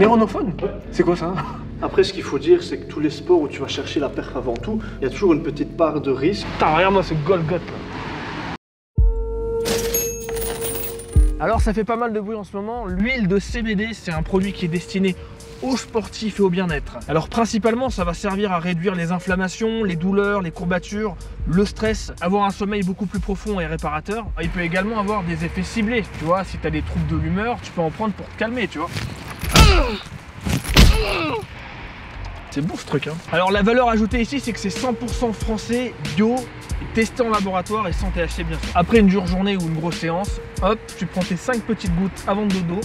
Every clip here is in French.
Néronophone? Ouais. C'est quoi ça? Après, ce qu'il faut dire, c'est que tous les sports où tu vas chercher la perf avant tout, il y a toujours une petite part de risque. Putain, regarde-moi ce Golgoth là. Alors ça fait pas mal de bruit en ce moment. L'huile de CBD, c'est un produit qui est destiné aux sportifs et au bien-être. Alors principalement, ça va servir à réduire les inflammations, les douleurs, les courbatures, le stress, avoir un sommeil beaucoup plus profond et réparateur. Il peut également avoir des effets ciblés. Tu vois, si tu as des troubles de l'humeur, tu peux en prendre pour te calmer, tu vois. C'est beau ce truc, hein. Alors la valeur ajoutée ici, c'est que c'est 100% français, bio, testé en laboratoire et sans THC bien sûr. Après une dure journée ou une grosse séance, hop, tu prends tes 5 petites gouttes avant le dodo.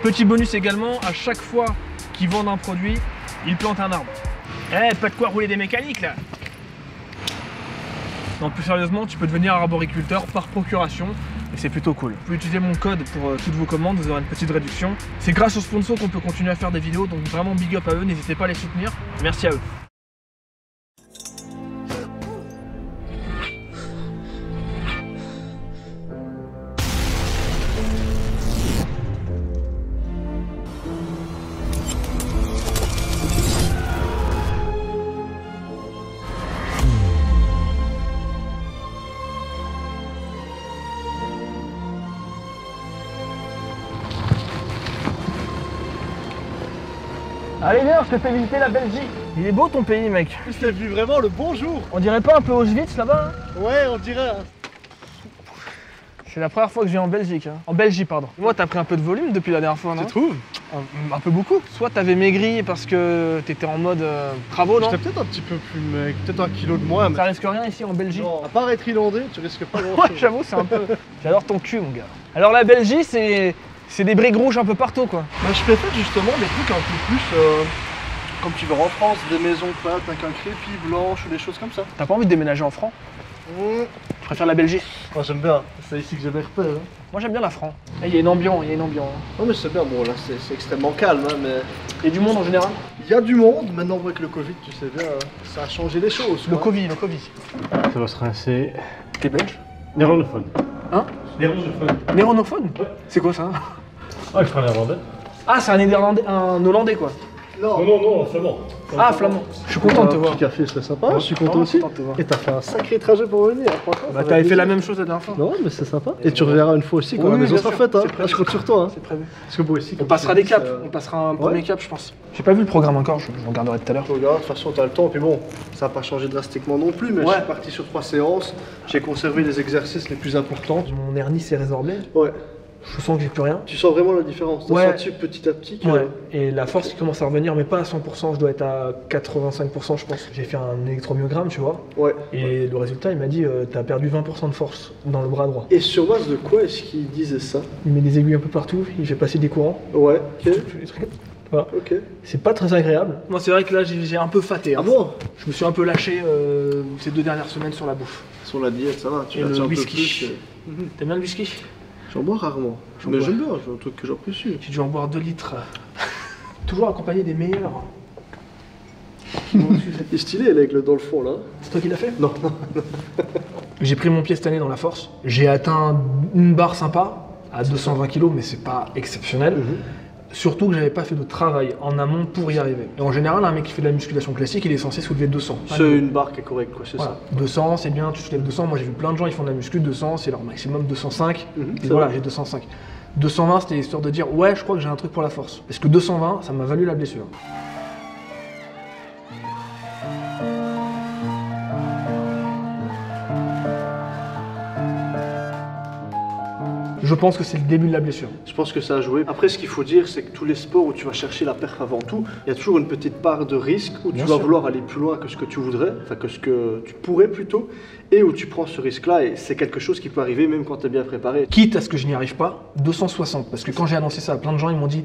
Petit bonus également, à chaque fois qu'ils vendent un produit, ils plantent un arbre. Eh, pas de quoi rouler des mécaniques là. Non, plus sérieusement, tu peux devenir arboriculteur par procuration et c'est plutôt cool. Vous pouvez utiliser mon code pour toutes vos commandes, vous aurez une petite réduction. C'est grâce aux sponsors qu'on peut continuer à faire des vidéos, donc vraiment big up à eux, n'hésitez pas à les soutenir. Merci à eux. Allez viens, je te fais visiter la Belgique. Il est beau ton pays mec. Je t'ai vu vraiment le bonjour. On dirait pas un peu Auschwitz là-bas hein? Ouais, on dirait. C'est la première fois que je viens en Belgique. Hein. En Belgique, pardon. Moi, t'as pris un peu de volume depuis la dernière fois, non? Tu trouves? Un peu beaucoup. Soit t'avais maigri parce que t'étais en mode travaux, non? J'étais peut-être un petit peu plus mec, peut-être 1 kilo de moins. Mais... Ça risque rien ici en Belgique. Non, à part être inondé, tu risques pas grand-chose. Ouais, j'avoue, c'est un peu... J'adore ton cul, mon gars. Alors la Belgique, c'est des briques rouges un peu partout, quoi. Bah, je préfère justement des trucs un peu plus... comme tu vas en France, des maisons plates avec un crépi blanche ou des choses comme ça. T'as pas envie de déménager en France? Tu préfères la Belgique? Moi j'aime bien, c'est ici que j'ai mes repères. Hein. Moi j'aime bien la France. Il y a une ambiance, il y a une ambiance. Non mais c'est bien, bon là c'est extrêmement calme, hein, mais... Il y a du monde en général? Il y a du monde, maintenant avec le Covid, tu sais bien, ça a changé les choses. Le quoi. Covid, le Covid. Ça va se rincer. T'es belge? Néerlandophone. Hein? Néerlandophone. Néerlandophone? Ouais. C'est quoi ça? Ah, je parle néerlandais. Ah, c'est un néerlandais, un hollandais quoi. Non, flamand. Ah, flamand. Je suis content de te Un voir. petit café serait sympa, je suis content Vraiment aussi. content de te voir. Et t'as fait un sacré trajet pour venir, franchement. Bah t'avais fait la même chose la dernière fois. Non mais c'est sympa. Et tu reverras une fois aussi quand Oui, la maison bien sera sûr. faite, hein. C'est prévu. Ah, je compte sur toi. Hein. C'est prévu. Parce que bon ici... On comme passera tu des dis, caps, on passera un premier cap je pense. J'ai pas vu le programme encore, je regarderai tout à l'heure. Regarde, de toute façon t'as le temps, puis bon, ça n'a pas changé drastiquement non plus, mais Ouais. je suis parti sur 3 séances, j'ai conservé les exercices les plus importants. Mon hernie s'est résorbée, Ouais, je sens que j'ai plus rien. tu sens vraiment la différence, t'as Ouais. senti petit à petit que... Ouais, et la force qui commence à revenir, mais pas à 100%, je dois être à 85% je pense. J'ai fait un électromyogramme, tu vois, Ouais. et le résultat il m'a dit t'as perdu 20% de force dans le bras droit. Et sur base de quoi est-ce qu'il disait ça? Il met des aiguilles un peu partout, il fait passer des courants. Ouais, ok, Des trucs. Voilà. ok. C'est pas très agréable. Moi c'est vrai que là j'ai un peu faté. Hein. Ah bon? Je me suis un peu lâché ces 2 dernières semaines sur la bouffe. Sur la diète, ça va, tu Et vas le un peu whisky. plus... T'aimes bien le whisky? J'en bois rarement, J'en mais bois. j'aime bien, c'est un truc que j'apprécie. J'ai dû en boire 2 litres. Toujours accompagné des meilleurs. Il est stylé l'aigle dans le fond là. C'est toi qui l'as fait? Non, non. J'ai pris mon pied cette année dans la force. J'ai atteint une barre sympa à 220 kg, mais c'est pas exceptionnel. Surtout que j'avais pas fait de travail en amont pour y arriver. Et en général, un mec qui fait de la musculation classique, il est censé soulever 200. C'est une barre qui est correcte, quoi, c'est Voilà. ça. 200, c'est bien, tu soulèves 200. Moi, j'ai vu plein de gens, ils font de la muscu, 200, c'est leur maximum 205. Et c'est voilà, vrai. j'ai 205. 220, c'était histoire de dire, ouais, je crois que j'ai un truc pour la force. Parce que 220, ça m'a valu la blessure. Je pense que c'est le début de la blessure. Je pense que ça a joué. Après, ce qu'il faut dire, c'est que tous les sports où tu vas chercher la perf avant tout, il y a toujours une petite part de risque où tu Bien vas sûr. vouloir aller plus loin que ce que tu voudrais, enfin que ce que tu pourrais plutôt, et où tu prends ce risque-là, et c'est quelque chose qui peut arriver même quand tu es bien préparé. Quitte à ce que je n'y arrive pas, 260. Parce que quand j'ai annoncé ça à plein de gens, ils m'ont dit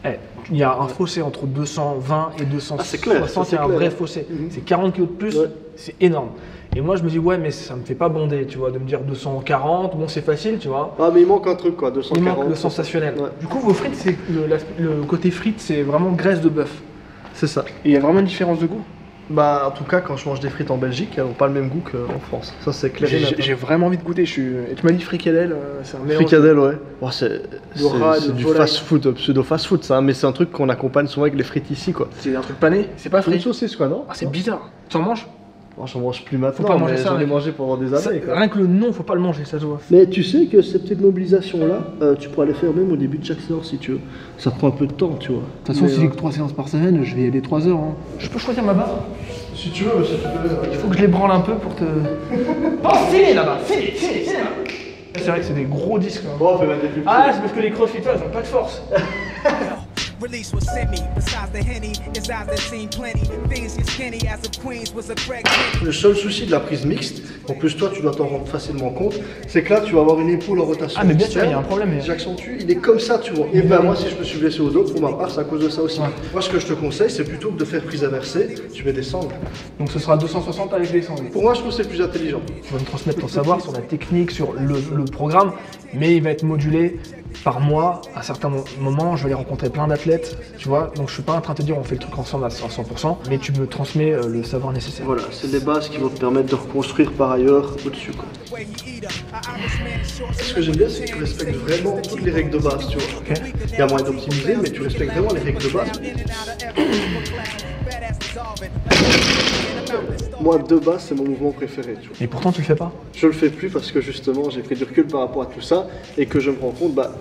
eh, il y a un fossé entre 220 et 260, Ah, c'est clair, ça, c'est il y a un clair. vrai fossé. Mhm. C'est 40 kg de plus, Ouais. c'est énorme. Et moi je me dis ouais mais ça me fait pas bonder, tu vois, de me dire 240, bon c'est facile, tu vois. Ah, mais il manque un truc, quoi, Il 240. manque le sensationnel. Ouais. Du coup vos frites, c'est le côté frites, c'est vraiment graisse de bœuf. C'est ça. Et il y a vraiment une différence de goût. Bah, en tout cas, quand je mange des frites en Belgique, elles n'ont pas le même goût qu'en France. Ça, c'est clair. J'ai vraiment envie de goûter. Et tu m'as dit fricadelle, c'est un mélange. Fricadelle, ouais. Oh, c'est du volaille. fast-food, pseudo-fast-food, ça. Mais c'est un truc qu'on accompagne souvent avec les frites ici, quoi. C'est un truc pané, c'est pas Frites frit. saucisses, quoi, non? Ah, c'est bizarre. Tu en manges? Moi, j'en mange plus maintenant, Faut pas manger mais ça, j'en ai mec. mangé pendant des années, quoi. Rien que le nom, faut pas le manger, ça se voit. Mais tu sais que ces petites mobilisations-là, tu pourras les faire même au début de chaque séance si tu veux. Ça prend un peu de temps, tu vois. De toute façon, si j'ai que 3 séances par semaine, je vais y aller 3 heures. Hein. Je peux choisir ma barre? Si tu veux, si tu veux. Il faut que je les branle un peu pour te. Oh, c'est là-bas! C'est C'est vrai que c'est des gros disques. Hein. Bon, on peut mettre des plus petits. Ah, c'est parce que les crossfitters, ils ont pas de force. Release was semi, besides the Henny, his eyes had seen plenty. Things get skinny as the Queens was a Craig Kenny. Le seul souci de la prise mixte, en plus toi tu dois t'en rendre facilement compte, c'est que là tu vas avoir une épaule en rotation. Ah, mais bien sûr, externe. il y a un problème. Mais... J'accentue, il est comme ça, tu vois. Et ben moi, si je me suis blessé au dos, pour ma part, c'est à cause de ça aussi. Ouais. Moi, ce que je te conseille, c'est plutôt que de faire prise inversée, tu mets des sangles. Donc ce sera 260 avec les sangles. Pour moi, je trouve que c'est plus intelligent. Tu vas me transmettre ton savoir sur la technique, sur le programme, mais il va être modulé par mois. À certains moments, je vais aller rencontrer plein d'athlètes, tu vois. Donc je suis pas en train de te dire on fait le truc ensemble à 100%, mais tu me transmets le savoir nécessaire. Voilà, c'est les bases qui vont te permettre de reconstruire par ailleurs au-dessus, quoi. Where he eat her, a Irishman short. Ce que j'aime bien, c'est que tu respectes vraiment toutes les règles de base, tu vois. Ok. Il y a moyen d'optimiser, mais tu respectes vraiment les règles de base. In and out of every class, badass dissolving. Moi, de base, c'est mon mouvement préféré, tu vois. Et pourtant tu le fais pas. Je le fais plus parce que justement j'ai pris du recul par rapport à tout ça et que je me rends compte, bah,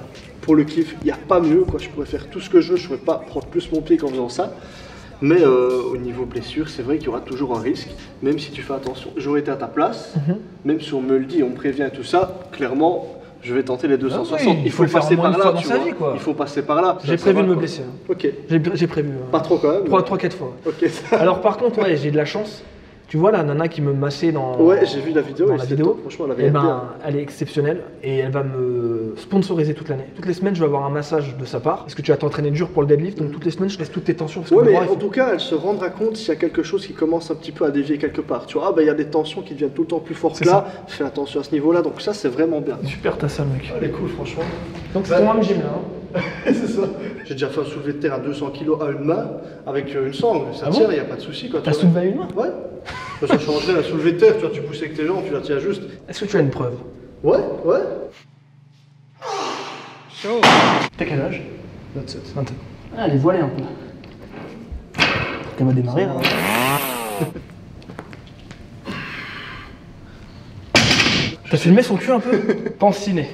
pour le kiff, il n'y a pas mieux, quoi. Je pourrais faire tout ce que je veux, je ne pourrais pas prendre plus mon pied qu'en faisant ça. Mais au niveau blessure, c'est vrai qu'il y aura toujours un risque, même si tu fais attention. J'aurais été à ta place, même si on me le dit, on me prévient et tout ça, clairement, je vais tenter les 260. Ah oui, il faut le faire passer au moins par une là, fois dans tu sa vois. vie, quoi. Il faut passer par là. J'ai Ça prévu va, de me quoi. blesser. Hein. Ok. J'ai prévu. Pas trop quand même. 3-4 fois. Ok. Alors par contre, ouais, j'ai de la chance. Tu vois la nana qui me massait dans, Ouais, j'ai vu la vidéo. dans et la c'était vidéo. top. Franchement, elle avait Eh l'air ben, bien. elle est exceptionnelle et elle va me sponsoriser toute l'année. Toutes les semaines, je vais avoir un massage de sa part parce que tu vas t'entraîner dur pour le deadlift. Donc toutes les semaines, je laisse toutes tes tensions. Parce que Ouais, le mais bras, il en faut- tout cas, elle se rendra compte s'il y a quelque chose qui commence un petit peu à dévier quelque part. Tu vois, ah, bah, il y a des tensions qui deviennent tout le temps plus fortes C'est là. Fais attention à ce niveau-là. Donc, ça, c'est vraiment bien. Super ta salle, mec. Elle est cool, franchement. Donc c'est ton même gym là. Hein. C'est ça. J'ai déjà fait un soulevé de terre à 200 kg à une main avec une sangle. Ça Ah tient, bon il n'y a pas de souci. Quoi, T'as tu vois. soulevé à une main? Ouais. Ça changerait la soulevée de terre. Tu vois, tu poussais avec tes jambes, tu la tiens juste. Est-ce que tu as une preuve? Ouais, ouais. T'as quel âge? 27. 27. Ah, elle est voilée un peu. Elle va démarrer là. T'as filmé son cul un peu? Pense ciné.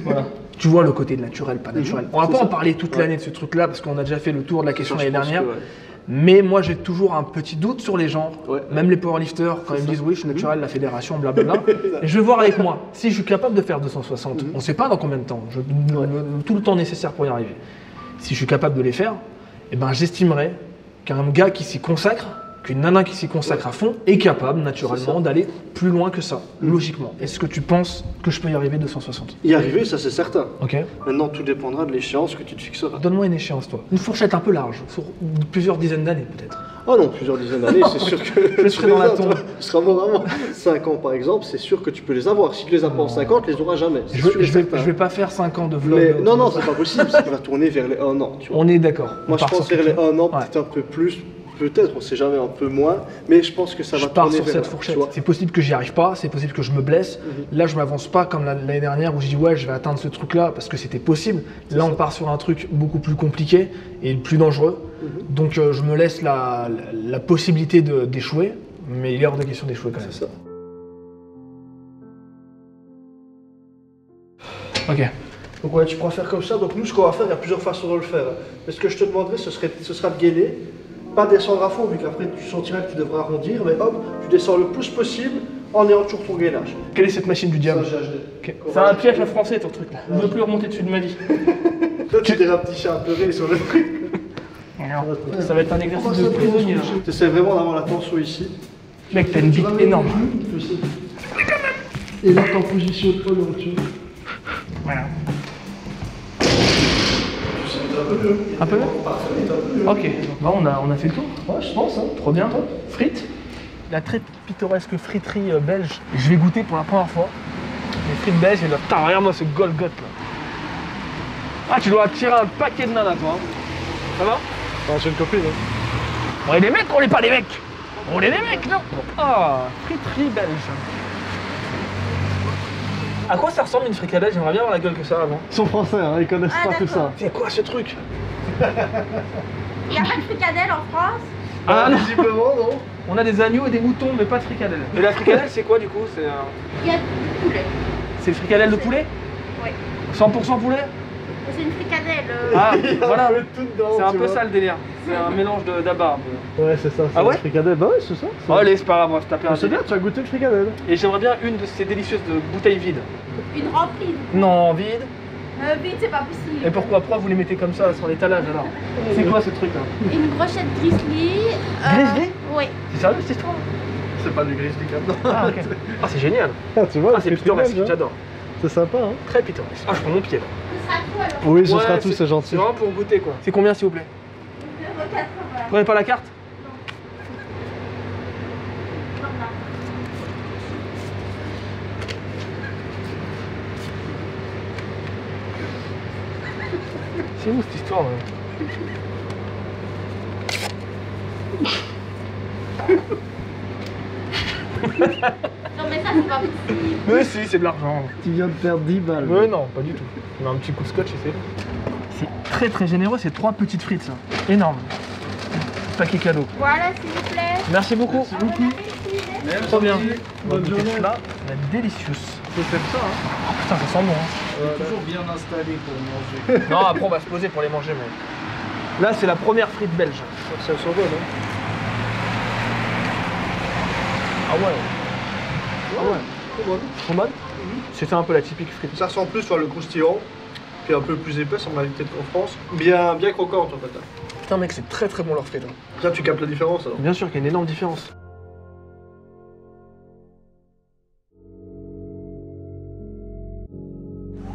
Voilà. Tu vois le côté naturel, pas naturel. On va c'est pas en ça. parler toute l'année de ce truc-là parce qu'on a déjà fait le tour de la question Ça, je l'année pense dernière. que, ouais. Mais moi j'ai toujours un petit doute sur les gens, Ouais. même les powerlifters, quand ils me disent oui je suis naturel, la fédération, blablabla. Et je vais voir avec moi, si je suis capable de faire 260, on sait pas dans combien de temps, tout le temps nécessaire pour y arriver. Si je suis capable de les faire, eh ben, j'estimerais qu'un gars qui s'y consacre, qu'une nana qui s'y consacre à fond, est capable naturellement d'aller plus loin que ça, logiquement. Est-ce que tu penses que je peux y arriver 260? Y arriver, ça c'est certain. Ok. Maintenant, tout dépendra de l'échéance que tu te fixeras. Donne-moi une échéance toi. Une fourchette un peu large, sur plusieurs dizaines d'années peut-être. Oh non, plusieurs dizaines d'années, c'est sûr que. Je serai dans la tombe. Tu seras mort avant. 5 ans par exemple, c'est sûr que tu peux les avoir. Si tu les as pas en 50, tu les auras jamais. C'est sûr et certain. Je vais pas faire 5 ans de vlog. Mais non, non, c'est pas possible, parce qu'il va tourner vers les 1 an. Tu vois. On est d'accord. Moi, On je part pense sur vers les quelque chose. 1 an, Ouais. peut-être un peu plus, peut-être, on sait jamais, un peu moins, mais je pense que ça Je va pars tourner sur vers cette là, fourchette. tu vois. C'est possible que j'y arrive pas, c'est possible que je me blesse. Là, je m'avance pas comme l'année dernière où je dis ouais, je vais atteindre ce truc-là parce que c'était possible. Là, on part sur un truc beaucoup plus compliqué et plus dangereux. Donc, je me laisse la possibilité d'échouer, mais il est hors de question d'échouer quand même. C'est ça. Ok. Donc ouais, tu pourras faire comme ça. Donc nous, ce qu'on va faire, il y a plusieurs façons de le faire. Mais ce que je te demanderais, ce sera de gainer, pas descendre à fond, vu qu'après tu sentiras que tu devras arrondir, mais hop, tu descends le plus possible en ayant toujours ton gainage. Quelle est cette machine du diable? Ça, j'ai acheté. Ok. C'est un piège à français ton truc là. Je ne veux plus remonter dessus de ma vie. Toi, tu diras un petit chat à pleurer sur le truc. Ça va être un exercice de prisonnier. là. Tu essaies vraiment d'avoir la tension ici. Mec, t'as une bite énorme. Et là, t'es en position de polo, tu vois. Voilà. C'est un peu mieux. Un peu mieux? Parfait, c'est un peu mieux. Ok, bon, on a fait le tour. Ouais, je pense, hein. Trop bien. Frites. La très pittoresque friterie belge. Je vais goûter pour la première fois. Les frites belges et là, putain, regarde-moi ce Golgoth là. Ah, tu dois attirer un paquet de nanas toi. Hein. Ça va? Ah, j'ai une copine, hein. On est des mecs ou on est pas des mecs? Roulez les mecs, non? Ah, friterie belge. À quoi ça ressemble une fricadelle? J'aimerais bien avoir la gueule que ça avant. Ils sont français, hein, ils connaissent Ah, pas tout ça. C'est quoi ce truc? Il n'y a pas de fricadelle en France? Ah non. Visiblement, non. On a des agneaux et des moutons, mais pas de fricadelle. Et la fricadelle, c'est quoi du coup? C'est Il y a du poulet. le fricadelle de poulet? Oui. 100% poulet? C'est une fricadelle. Ah, voilà. Tout dedans, C'est un tu peu vois. ça le délire. C'est un mélange d'abarbe. Ouais, c'est ça. Ah ouais une fricadelle. Bah ouais, c'est ça. Oh, allez, c'est pas grave, on va se taper un C'est bien, délire. tu as goûté le fricadelle. Et j'aimerais bien une de ces délicieuses de bouteilles vides. Une remplie. Non, vide. Vite, c'est pas possible. Et pourquoi vous les mettez comme ça sur l'étalage alors? C'est quoi ce truc là? Une brochette grizzly. Grizzly? Oui. C'est sérieux cette histoire? C'est pas du grizzly comme Ah ok. Ah c'est génial. Ah, tu vois, Ah c'est pittoresque, j'adore. C'est sympa, hein. Très pittoresque. Ah je prends mon pied là. Ce sera tout alors. Oui, ce Ouais, sera tout, c'est gentil. C'est vraiment pour goûter quoi. C'est combien s'il vous plaît? 1,80 €. Vous prenez pas la carte? Non, non. C'est où cette histoire là? Non, mais ça, c'est pas possible. Mais si, c'est de l'argent. Tu viens de perdre 10 balles. Mais non, pas du tout. On a un petit coup de scotch et c'est bon. C'est très très généreux, c'est 3 petites frites ça. Énorme. Paquet cadeau. Voilà, s'il vous plaît. Merci beaucoup. Bon appétit. Trop bien. Bonne journée. Là, la délicieuse. Faut faire ça, hein. Oh putain, ça sent bon. Hein. Toujours bien installé pour manger. Non, après on va se poser pour les manger, mais. Là, c'est la première frite belge. Ça sent bon, hein. Ah ouais. Ah ouais. Trop bon. Trop bonne. C'était un peu la typique frite. Ça sent plus sur le croustillant, puis un peu plus épaisse en réalité qu'en France. Bien croquante en fait. Putain, mec, c'est très très bon leur frite. Hein. Tiens, tu captes la différence alors. Bien sûr qu'il y a une énorme différence.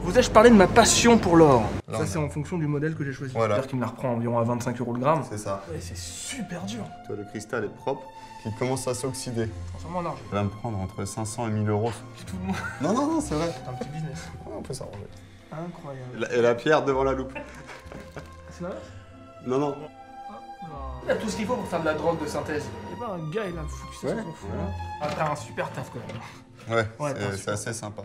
Vous ai-je parlé de ma passion pour l'or? Ça, c'est en fonction du modèle que j'ai choisi. Voilà. C'est-à-dire qu'il me la reprend environ à 25 € le gramme. C'est ça. Et c'est super dur. Toi, le cristal est propre, qui commence à s'oxyder. Transforme en argent. Ça va me prendre entre 500 et 1000 euros. Tout le monde. Non, c'est vrai. C'est un petit business. Ouais, on peut s'arranger. Incroyable. Et la pierre devant la loupe. C'est l'inverse? Non. Il y a tout ce qu'il faut pour faire de la drogue de synthèse. Il n'y a pas un gars, il a foutu ça Ouais, sur son fou. voilà. Ah, t'as un super taf quand même. Ouais, Ouais, c'est assez sympa.